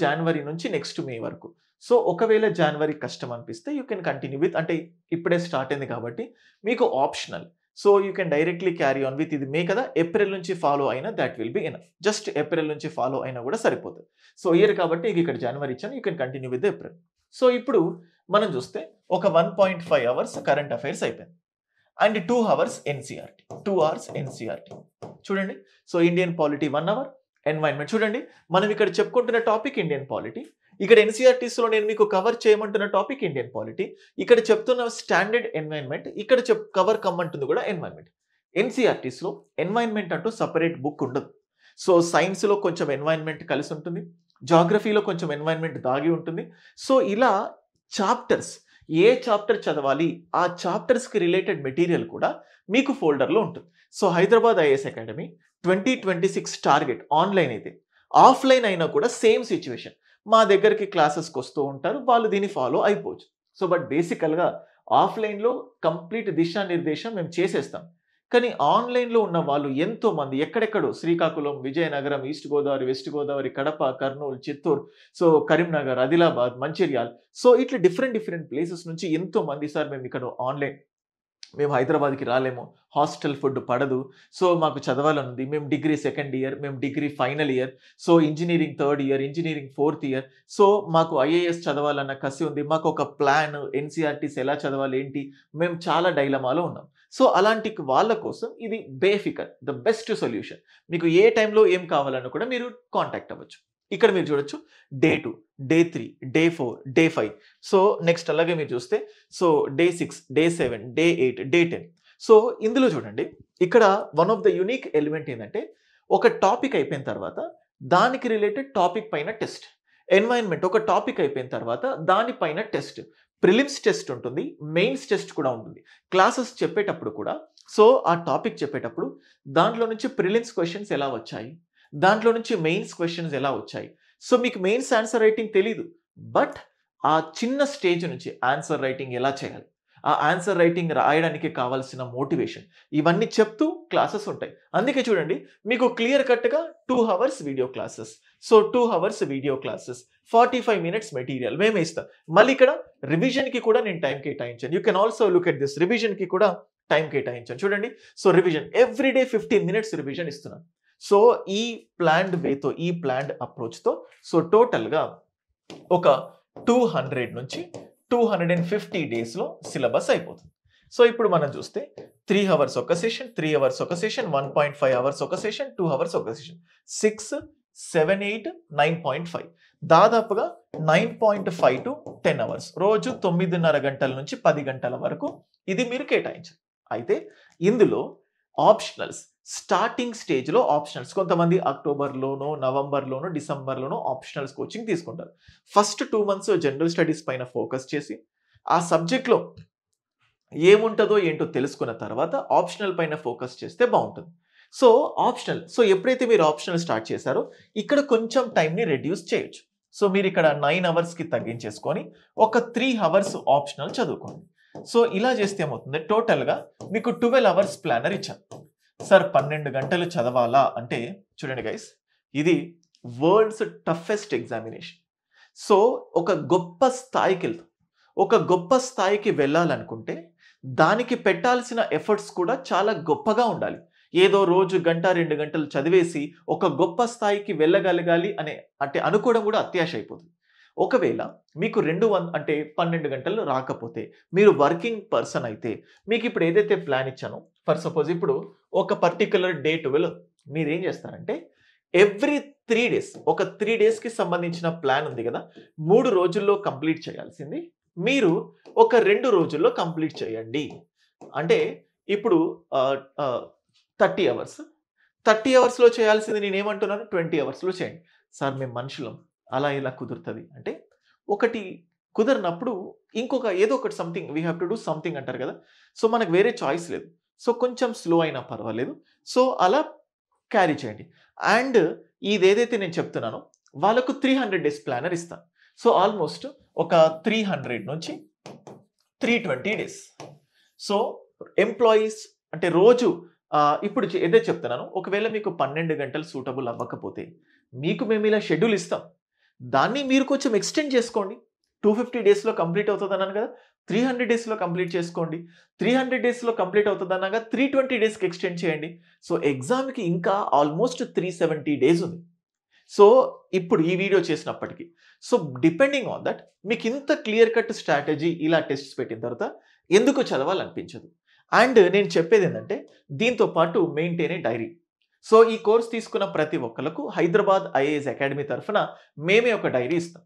జనవరి నుంచి నెక్స్ట్ మే వరకు. సో ఒకవేళ జనవరి కష్టం అనిపిస్తే యూ కెన్ కంటిన్యూ విత్, అంటే ఇప్పుడే స్టార్ట్ అయింది కాబట్టి మీకు optional. So you can directly carry on with, ఇది మే కదా, ఏప్రిల్ నుంచి ఫాలో అయినా that will be enough. Just April నుంచి ఫాలో అయినా కూడా సరిపోతుంది. సో ఇయర్ కాబట్టి ఇక్కడ జనవరి ఇచ్చాను, you can continue with April. So ఇప్పుడు మనం చూస్తే ఒక 1.5 అవర్స్ కరెంట్ అఫైర్స్ అయిపోయింది and 2 hours NCERT, 2 hours NCERT. చూడండి, so Indian polity 1 hour, environment. చూడండి, మనం ఇక్కడ చెప్పుకుంటున్న టాపిక్ ఇండియన్ పాలిటీ, ఇక్కడ ఎన్సీఆర్టీస్లో నేను మీకు కవర్ చేయమంటున్న టాపిక్ ఇండియన్ పాలిటీ, ఇక్కడ చెప్తున్న స్టాండర్డ్ ఎన్వైర్న్మెంట్, ఇక్కడ కవర్ కమ్మంటుంది కూడా ఎన్వైర్న్మెంట్. ఎన్సీఆర్టీస్లో ఎన్వైర్న్మెంట్ అంటూ సపరేట్ బుక్ ఉండదు. సో సైన్స్లో కొంచెం ఎన్వైర్న్మెంట్ కలిసి ఉంటుంది, జాగ్రఫీలో కొంచెం ఎన్వైర్న్మెంట్ దాగి ఉంటుంది. సో ఇలా చాప్టర్స్, ఏ చాప్టర్ చదవాలి ఆ చాప్టర్స్కి రిలేటెడ్ మెటీరియల్ కూడా మీకు ఫోల్డర్లో ఉంటుంది. So Hyderabad IAS academy 2026 target online అయితే, ఆఫ్లైన్ అయినా కూడా సేమ్ సిచ్యువేషన్. మా దగ్గరికి క్లాసెస్కి వస్తూ ఉంటారు, వాళ్ళు దీన్ని ఫాలో అయిపోవచ్చు. సో బట్ బేసికల్గా ఆఫ్లైన్లో కంప్లీట్ దిశానిర్దేశం మేము చేసేస్తాం. కానీ ఆన్లైన్లో ఉన్న వాళ్ళు ఎంతోమంది ఎక్కడెక్కడో, Srikakulam, Vizianagaram, east Godavari, west Godavari, Kadapa, Kurnool, Chittoor, so Karimnagar, Adilabad, Mancherial, so ఇట్లా డిఫరెంట్ ప్లేసెస్ నుంచి ఎంతోమంది, సార్ మేము ఇక్కడ ఆన్లైన్, మేము హైదరాబాద్కి రాలేము, హాస్టల్ ఫుడ్ పడదు, సో మాకు చదవాలని ఉంది, మేము డిగ్రీ 2nd ఇయర్, మేము degree final year, so engineering 3rd year, engineering 4th year, so మాకు ఐఏఎస్ చదవాలన్న కసి ఉంది, మాకు ఒక ప్లాన్, ఎన్సీఆర్టీస్ ఎలా చదవాలి ఏంటి, మేము చాలా డైలమాలో ఉన్నాం. సో అలాంటి వాళ్ళ కోసం ఇది బేఫికర్ ద బెస్ట్ సొల్యూషన్. మీకు ఏ టైంలో ఏం కావాలన్నా కూడా మీరు కాంటాక్ట్ అవ్వచ్చు. ఇక్కడ మీరు చూడొచ్చు day 2, day 3, day 4, day 5. So next అలాగే మీరు చూస్తే so day 6, day 7, day 8, day 10. So ఇందులో చూడండి, ఇక్కడ one of the unique element ఏంటంటే ఒక టాపిక్ అయిపోయిన తర్వాత దానికి రిలేటెడ్ టాపిక్ పైన టెస్ట్. ఎన్వైరన్మెంట్ ఒక టాపిక్ అయిపోయిన తర్వాత దానిపైన టెస్ట్. ప్రిలిమ్స్ టెస్ట్ ఉంటుంది, మెయిన్స్ టెస్ట్ కూడా ఉంటుంది. క్లాసెస్ చెప్పేటప్పుడు కూడా సో ఆ టాపిక్ చెప్పేటప్పుడు దాంట్లో నుంచి ప్రిలిమ్స్ క్వశ్చన్స్ ఎలా వచ్చాయి, దాంట్లో నుంచి మెయిన్స్ క్వశ్చన్స్ ఎలా వచ్చాయి. సో మీకు మెయిన్స్ ఆన్సర్ రైటింగ్ తెలీదు, బట్ ఆ చిన్న స్టేజ్ నుంచి ఆన్సర్ రైటింగ్ ఎలా చేయాలి, ఆ ఆన్సర్ రైటింగ్ రాయడానికి కావాల్సిన మోటివేషన్, ఇవన్నీ చెప్తూ క్లాసెస్ ఉంటాయి. అందుకే చూడండి, మీకు క్లియర్ కట్గా 2 hours video classes. So 2 hours video classes, 45 minutes material మేమే ఇస్తాం. మళ్ళీ ఇక్కడ రివిజన్కి కూడా నేను టైం కేటాయించాను. You can also look at this. రివిజన్కి కూడా టైం కేటాయించాను చూడండి. So revision everyday 15 minutes revision ఇస్తున్నాను. సో ఈ ప్లాన్డ్ వేతో, ఈ ప్లాన్డ్ అప్రోచ్తో సో టోటల్గా ఒక 200 నుంచి 250 డేస్లో సిలబస్ అయిపోతుంది. సో ఇప్పుడు మనం చూస్తే 3 hours ఒక సెషన్, 3 hours ఒక సెషన్, 1.5 hours ఒక సెషన్, 2 hours ఒక సెషన్, 6, 7, 8, 9.5, దాదాపుగా 9.5 to 10 hours, రోజు 9.5 గంటల నుంచి 10 గంటల వరకు ఇది మీరు కేటాయించాలి. అయితే ఇందులో ఆప్షనల్స్, స్టార్టింగ్ స్టేజ్లో ఆప్షనల్స్, కొంతమంది అక్టోబర్లోనో, నవంబర్లోనో, డిసెంబర్లోనో ఆప్షనల్స్ కోచింగ్ తీసుకుంటారు. ఫస్ట్ 2 months జనరల్ స్టడీస్ పైన ఫోకస్ చేసి ఆ సబ్జెక్ట్లో ఏముంటుందో ఏంటో తెలుసుకున్న తర్వాత ఆప్షనల్ పైన ఫోకస్ చేస్తే బాగుంటుంది. సో ఆప్షనల్, సో ఎప్పుడైతే మీరు ఆప్షనల్ స్టార్ట్ చేశారో ఇక్కడ కొంచెం టైంని రెడ్యూస్ చేయొచ్చు. సో మీరు ఇక్కడ 9 hours తగ్గించేసుకొని ఒక 3 hours ఆప్షనల్ చదువుకోండి. సో ఇలా చేస్తే ఏమవుతుంది, టోటల్గా మీకు 12 hours ప్లానర్ ఇచ్చాను. సార్ 12 గంటలు చదవాలా అంటే చూడండి గైస్, ఇది వరల్డ్స్ టఫెస్ట్ ఎగ్జామినేషన్. సో ఒక గొప్ప స్థాయికి వెళ్తాం. ఒక గొప్ప స్థాయికి వెళ్ళాలనుకుంటే దానికి పెట్టాల్సిన ఎఫర్ట్స్ కూడా చాలా గొప్పగా ఉండాలి. ఏదో రోజు గంట 2 గంటలు చదివేసి ఒక గొప్ప స్థాయికి వెళ్ళగలగాలి అంటే అనుకోవడం కూడా అత్యాశ అయిపోతుంది. ఒకవేళ మీకు 12 గంటలు రాకపోతే, మీరు వర్కింగ్ పర్సన్ అయితే, మీకు ఇప్పుడు ఏదైతే ప్లాన్ ఇచ్చానో ఫర్ సపోజ్ ఇప్పుడు ఒక పర్టికులర్ డే 12 మీరు ఏం చేస్తారంటే ఎవ్రీ 3 days, ఒక 3 daysకి సంబంధించిన ప్లాన్ ఉంది కదా, 3 రోజుల్లో కంప్లీట్ చేయాల్సింది మీరు ఒక 2 రోజుల్లో కంప్లీట్ చేయండి. అంటే ఇప్పుడు 30 hours, 30 hours చేయాల్సింది నేనేమంటున్నాను 20 hours చేయండి. సార్ మేము మనుషులం, అలా ఇలా కుదురుతుంది అంటే ఒకటి కుదరినప్పుడు ఇంకొక ఏదో ఒకటి something we have to do something అంటారు కదా. సో మనకు వేరే చాయిస్ లేదు. సో కొంచెం స్లో అయినా పర్వాలేదు. సో అలా క్యారీ చేయండి. అండ్ ఇదేదైతే నేను చెప్తున్నానో వాళ్ళకు 300 days ప్లానర్ ఇస్తాను. సో ఆల్మోస్ట్ ఒక 300 నుంచి 320 days. సో ఎంప్లాయీస్ అంటే రోజు ఇప్పుడు ఏదైతే చెప్తున్నానో ఒకవేళ మీకు 12 గంటలు సూటబుల్ అవ్వకపోతే మీకు మేము ఇలా షెడ్యూల్ ఇస్తాం. దాన్ని మీరు కొంచెం ఎక్స్టెండ్ చేసుకోండి. 250 daysలో కంప్లీట్ అవుతుంది అన్నాను కదా, 300 daysలో కంప్లీట్ చేసుకోండి. 300 daysలో కంప్లీట్ అవుతుంది అన్నాక 320 daysకి ఎక్స్టెండ్ చేయండి. సో ఎగ్జామ్కి ఇంకా ఆల్మోస్ట్ 370 days ఉంది. సో ఇప్పుడు ఈ వీడియో చేసినప్పటికీ సో డిపెండింగ్ ఆన్ దట్ మీకు ఇంత క్లియర్ కట్ స్ట్రాటజీ ఇలా టెస్ట్స్ పెట్టిన తర్వాత ఎందుకు చదవాలనిపించదు. అండ్ నేను చెప్పేది ఏంటంటే దీంతో పాటు మెయింటైన్ ఏ డైరీ. సో ఈ కోర్స్ తీసుకున్న ప్రతి ఒక్కరికి హైదరాబాద్ ఐఏఎస్ అకాడమీ తరఫున మేమే ఒక డైరీ ఇస్తాం.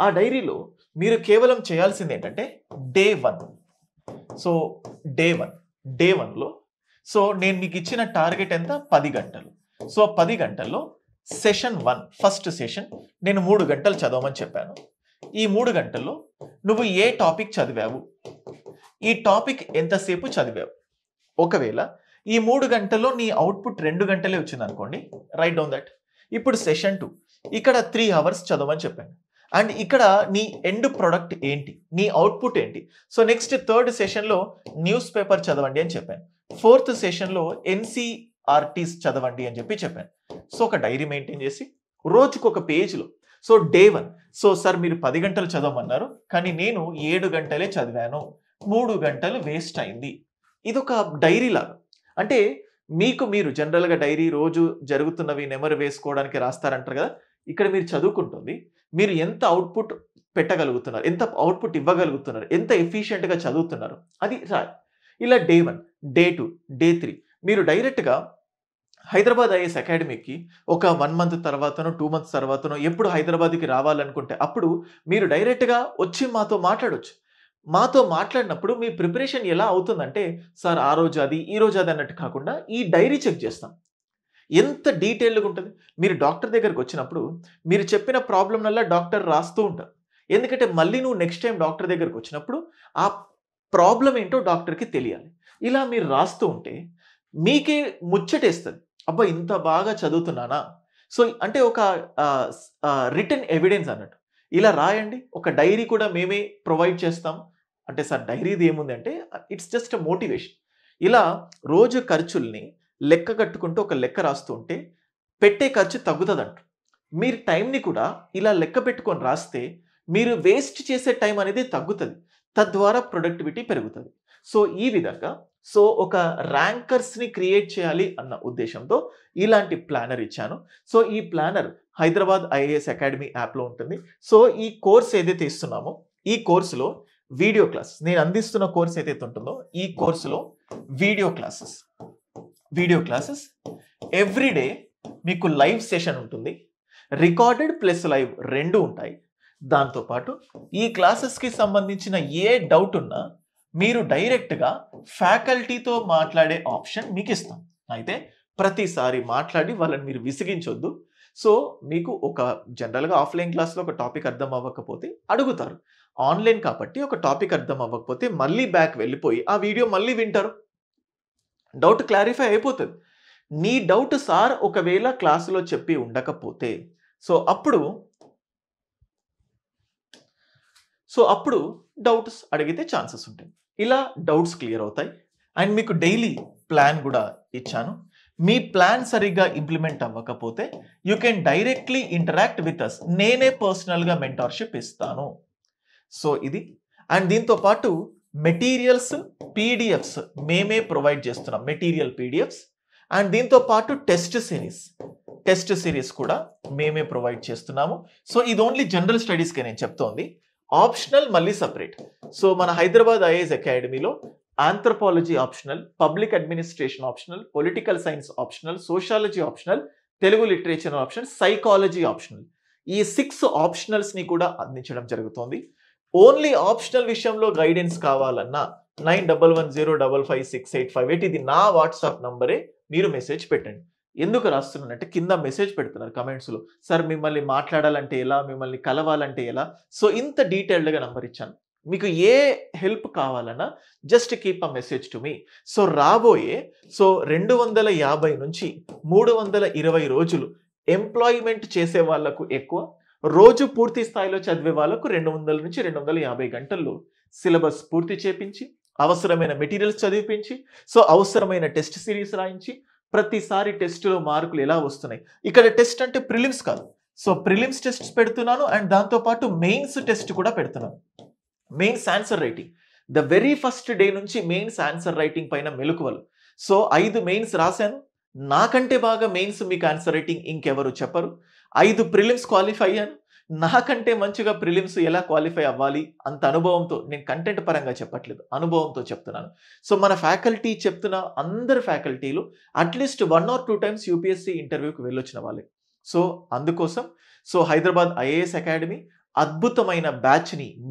ఆ డైరీలో మీరు కేవలం చేయాల్సింది ఏంటంటే డే 1. సో డే 1లో సో నేను మీకు ఇచ్చిన టార్గెట్ ఎంత 10 గంటలు. సో 10 గంటల్లో సెషన్ 1 ఫస్ట్ సెషన్ నేను 3 గంటలు చదవమని చెప్పాను. ఈ 3 గంటల్లో నువ్వు ఏ టాపిక్ చదివావు, ఈ టాపిక్ ఎంతసేపు చదివావు. ఒకవేళ ఈ 3 గంటల్లో నీ అవుట్పుట్ 2 గంటలే వచ్చింది అనుకోండి, రైట్ డౌన్ దట్. ఇప్పుడు సెషన్ 2 ఇక్కడ 3 hours చదవమని చెప్పాను. అండ్ ఇక్కడ నీ ఎండ్ ప్రొడక్ట్ ఏంటి, నీ అవుట్పుట్ ఏంటి. సో నెక్స్ట్ 3rd సెషన్లో న్యూస్ పేపర్ చదవండి అని చెప్పాను. 4th సెషన్లో NCRTs చదవండి అని చెప్పాను. సో ఒక డైరీ మెయింటైన్ చేసి రోజుకు ఒక పేజ్లో సో డే 1 సో సార్ మీరు 10 గంటలు చదవమన్నారు కానీ నేను 7 గంటలే చదివాను, 3 గంటలు వేస్ట్ అయింది. ఇది ఒక డైరీ లాగా. అంటే మీకు మీరు జనరల్గా డైరీ రోజు జరుగుతున్నవి నెమరు వేసుకోవడానికి రాస్తారంటారు కదా, ఇక్కడ మీరు చదువుకుంటుంది మీరు ఎంత అవుట్పుట్ పెట్టగలుగుతున్నారు, ఎంత అవుట్పుట్ ఇవ్వగలుగుతున్నారు, ఎంత ఎఫిషియెంట్గా చదువుతున్నారు అది రాయి. ఇలా డే 1, డే 2, డే 3 మీరు డైరెక్ట్గా హైదరాబాద్ ఐఏఎస్ అకాడమీకి ఒక 1 month తర్వాతనో 2 months తర్వాతనో ఎప్పుడు హైదరాబాద్కి రావాలనుకుంటే అప్పుడు మీరు డైరెక్ట్గా వచ్చి మాతో మాట్లాడవచ్చు. మాతో మాట్లాడినప్పుడు మీ ప్రిపరేషన్ ఎలా అవుతుందంటే, సార్ ఆ రోజు అది, ఈ రోజు అది అన్నట్టు కాకుండా ఈ డైరీ చెక్ చేస్తాం. ఎంత డీటెయిల్డ్‌గా ఉంటది. మీరు డాక్టర్ దగ్గరికొచ్చినప్పుడు మీరు చెప్పిన ప్రాబ్లమ్‌నల్లా డాక్టర్ రాస్తూ ఉంటారు. ఎందుకంటే మళ్ళీ నువ్వు నెక్స్ట్ టైమ్ డాక్టర్ దగ్గరికొచ్చినప్పుడు ఆ ప్రాబ్లమ్ ఏంటో డాక్టర్‌కి తెలియాలి. ఇలా మీరు రాస్తూ ఉంటే మీకే ముచ్చటేస్తది. అబ్బా! ఇంత బాగా చదువుతున్నానా? సో, అంటే ఒక రిటెన్ ఎవిడెన్స్ అన్నట్టు. ఇలా రాయండి. ఒక డైరీ కూడా మేమే ప్రొవైడ్ చేస్తాం. అంటే సార్ డైరీది ఏముందంటే ఇట్స్ జస్ట్ ఎ మోటివేషన్. ఇలా రోజు ఖర్చుల్ని లెక్క కట్టుకుంటూ ఒక లెక్క రాస్తూ ఉంటే పెట్టే ఖర్చు తగ్గుతదంట. మీరు టైంని కూడా ఇలా లెక్క పెట్టుకొని రాస్తే మీరు వేస్ట్ చేసే టైం అనేది తగ్గుతది. తద్వారా ప్రొడక్టివిటీ పెరుగుతది. సో, ఈ విధంగా ఒక ర్యాంకర్స్‌ని క్రియేట్ చేయాలి అన్న ఉద్దేశ్యంతో ఇలాంటి ప్లానర్ ఇచ్చాను. సో, ఈ ప్లానర్ హైదరాబాద్ ఐఏఎస్ అకాడమీ యాప్‌లో ఉంటుంది. సో, ఈ కోర్స్ ఏదైతే ఇస్తున్నామో ఈ కోర్స్‌లో వీడియో క్లాస్ నేను అందిస్తున్న కోర్స్ ఏదైతే ఉంటుందో ఈ కోర్స్‌లో వీడియో క్లాసెస్ ఎవ్రీ డే మీకు లైవ్ సెషన్ ఉంటుంది. రికార్డెడ్ ప్లస్ లైవ్ 2 ఉంటాయి. దాంతో పాటు ఈ క్లాసెస్‌కి సంబంధించిన ఏ డౌట్ ఉన్నా మీరు డైరెక్ట్‌గా ఫ్యాకల్టీతో మాట్లాడే ఆప్షన్ మీకిస్తాం. అయితే ప్రతిసారి మాట్లాడి వాళ్ళని మీరు విసిగించొద్దు. సో, మీకు ఒక జనరల్‌గా ఆఫ్‌లైన్ క్లాస్‌లో ఒక టాపిక్ అర్థం అవ్వకపోతే అడుగుతారు. ఆన్‌లైన్ కాబట్టి ఒక టాపిక్ అర్థం అవ్వకపోతే మళ్ళీ బ్యాక్ వెళ్ళిపోయి ఆ వీడియో మళ్ళీ వింటారు. డౌట్ క్లారిఫై అయిపోతది. నీ డౌట్ సార్ ఒకవేళ క్లాస్‌లో చెప్పి ఉండకపోతే సో, అప్పుడు డౌట్స్ అడిగితే ఛాన్సెస్ ఉంటాయి. ఇలా డౌట్స్ క్లియర్ అవుతాయి. అండ్ మీకు డైలీ ప్లాన్ గూడా ఇచ్చాను. మీ ప్లాన్ సరిగ్గా ఇంప్లిమెంట్ అవ్వకపోతే you can directly interact with us. నేనే పర్సనల్‌గా మెంటార్‌షిప్ ఇస్తాను. సో, ఇది అండ్ దీంతో పాటు మెటీరియల్స్, పీడీఎఫ్స్ మేమే ప్రొవైడ్ చేస్తున్నాం. మెటీరియల్ పీడీఎఫ్స్ అండ్ దీంతో పాటు టెస్ట్ సిరీస్ కూడా మేమే ప్రొవైడ్ చేస్తున్నాము. సో, ఇది ఓన్లీ జనరల్ స్టడీస్‌కే నేను చెప్తోంది. ఆప్షనల్ మళ్ళీ సెపరేట్. సో, మన హైదరాబాద్ ఐఏఎస్ అకాడమీలో anthropology optional, public administration optional, political science optional, sociology optional, Telugu literature optional, psychology optional. ఈ 6 ఆప్షనల్స్‌ని కూడా అందించడం జరుగుతోంది. ఓన్లీ ఆప్షనల్ విషయంలో గైడెన్స్ కావాలన్నా 9110555685 ఇది నా వాట్సాప్ నంబరే. మీరు మెసేజ్ పెట్టండి. ఎందుకు రాస్తున్నానంటే కింద మెసేజ్ పెడుతున్నారు కమెంట్స్‌లో. సార్ మిమ్మల్ని మాట్లాడాలంటే ఎలా? మిమ్మల్ని కలవాలంటే ఎలా? సో, ఇంత డీటెయిల్డ్‌గా నంబర్ ఇచ్చాను. మీకు ఏ హెల్ప్ కావాలన్నా just keep a message to me. So, రాబోయే 250 నుంచి 320 రోజులు ఎంప్లాయ్‌మెంట్ చేసే వాళ్ళకు ఎక్కువ, రోజు పూర్తి స్థాయిలో చదివే వాళ్ళకు 200 నుంచి 250 గంటల్లో సిలబస్ పూర్తి చేపించి, అవసరమైన మెటీరియల్స్ చదివిపించి, సో, అవసరమైన టెస్ట్ సిరీస్ రాయించి, ప్రతిసారి టెస్ట్‌లో మార్కులు ఎలా వస్తున్నాయి. ఇక్కడ టెస్ట్ అంటే ప్రిలిమ్స్ కాదు. సో, ప్రిలిమ్స్ టెస్ట్స్ పెడుతున్నాను అండ్ దాంతో పాటు మెయిన్స్ టెస్ట్ కూడా పెడుతున్నాను. Mains answer writing. The very first day నుంచి మెయిన్స్ ఆన్సర్ రైటింగ్ పైన మెలకువలు. సో, 5 మెయిన్స్ రాశాను. నాకంటే బాగా మెయిన్స్ మీకు ఆన్సర్ రైటింగ్ ఇంకెవరు చెప్పరు. 5 ప్రిలిమ్స్ క్వాలిఫై అయ్యాను. నాకంటే మంచిగా ప్రిలిమ్స్ ఎలా క్వాలిఫై అవ్వాలి అంత అనుభవంతో నేను కంటెంట్ పరంగా చెప్పట్లేదు. అనుభవంతో చెప్తున్నాను. సో, మన ఫ్యాకల్టీ చెప్తున్న అందరు ఫ్యాకల్టీలు అట్‌లీస్ట్ 1 ఆర్ 2 టైమ్స్ యూపీఎస్సీ ఇంటర్వ్యూకి వెళ్ళొచ్చిన వాళ్ళే. సో, అందుకోసం హైదరాబాద్ ఐఏఎస్ అకాడమీ అద్భుతమైన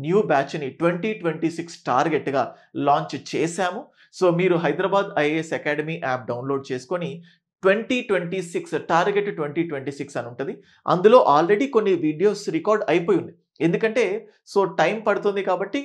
న్యూ బ్యాచ్‌ని 2026 టార్గెట్‌గా లాంచ్ చేశాము. సో, మీరు Hyderabad IAS academy app download చేసుకొని 2026 టార్గెట్ 2026 అని ఉంటది. అందులో ఆల్రెడీ కొన్ని వీడియోస్ రికార్డ్ అయిపోయి ఉన్నాయి. ఎందుకంటే టైం పడుతుంది కాబట్టి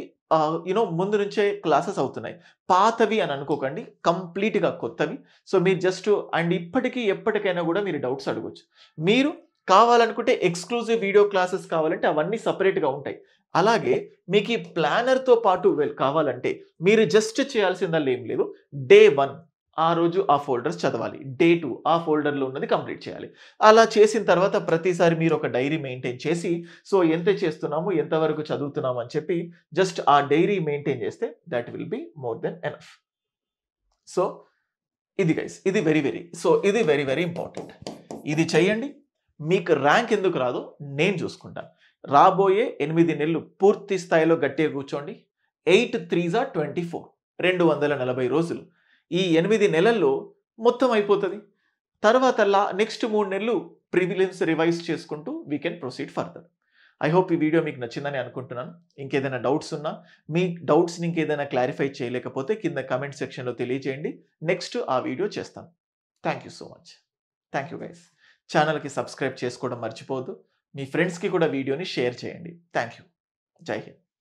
ముందు నుంచే క్లాసెస్ అవుతున్నాయి. పాతవి అని అనుకోకండి. కంప్లీట్‌గా కొత్తవి. సో, మీరు జస్ట్ అండ్ ఇప్పటికి ఎప్పటికైనా కూడా మీరు డౌట్స్ అడగొచ్చు. మీరు కావాలనుకుంటే ఎక్స్‌క్లూజివ్ వీడియో క్లాసెస్ కావాలంటే అవన్నీ సెపరేట్‌గా ఉంటాయి. అలాగే మీకు ఈ ప్లానర్‌తో పాటు కావాలంటే మీరు జస్ట్ చేయాల్సిందల్లా ఏం లేదు. డే 1 ఆ రోజు ఆ ఫోల్డర్స్ చదవాలి. డే 2 ఆ ఫోల్డర్‌లో ఉన్నది కంప్లీట్ చేయాలి. అలా చేసిన తర్వాత ప్రతిసారి మీరు ఒక డైరీ మెయింటైన్ చేసి ఎంత చేస్తున్నాము, ఎంత వరకు చదువుతున్నాము అని చెప్పి జస్ట్ ఆ డైరీ మెయింటైన్ చేస్తే that will be more than enough. So, ఇది గైస్ ఇది వెరీ వెరీ ఇంపార్టెంట్. ఇది చేయండి. మీకు ర్యాంక్ ఎందుకు రాదో నేను చూసుకుంటాను. రాబోయే 8 నెలలు పూర్తి స్థాయిలో గట్టిగా కూర్చోండి. 8 3s are 24 240 రోజులు. ఈ 8 నెలల్లో మొత్తం అయిపోతది. తర్వాత నెక్స్ట్ 3 నెలలు ప్రిలిమ్స్ రివైజ్ చేసుకుంటూ we can proceed further. I hope ఈ వీడియో మీకు నచ్చిందని అనుకుంటున్నాను. ఇంకేదైనా డౌట్స్ ఉన్నా, మీ డౌట్స్‌ని ఇంకేదైనా క్లారిఫై చేయలేకపోతే కింద కామెంట్ సెక్షన్‌లో తెలియజేయండి. నెక్స్ట్ ఆ వీడియో చేస్తాను. Thank you so much. Thank you guys. ఛానెల్‌కి సబ్స్క్రైబ్ చేసుకోవడం మర్చిపోవద్దు. మీ ఫ్రెండ్స్‌కి కూడా వీడియోని షేర్ చేయండి. Thank you. జై హింద్.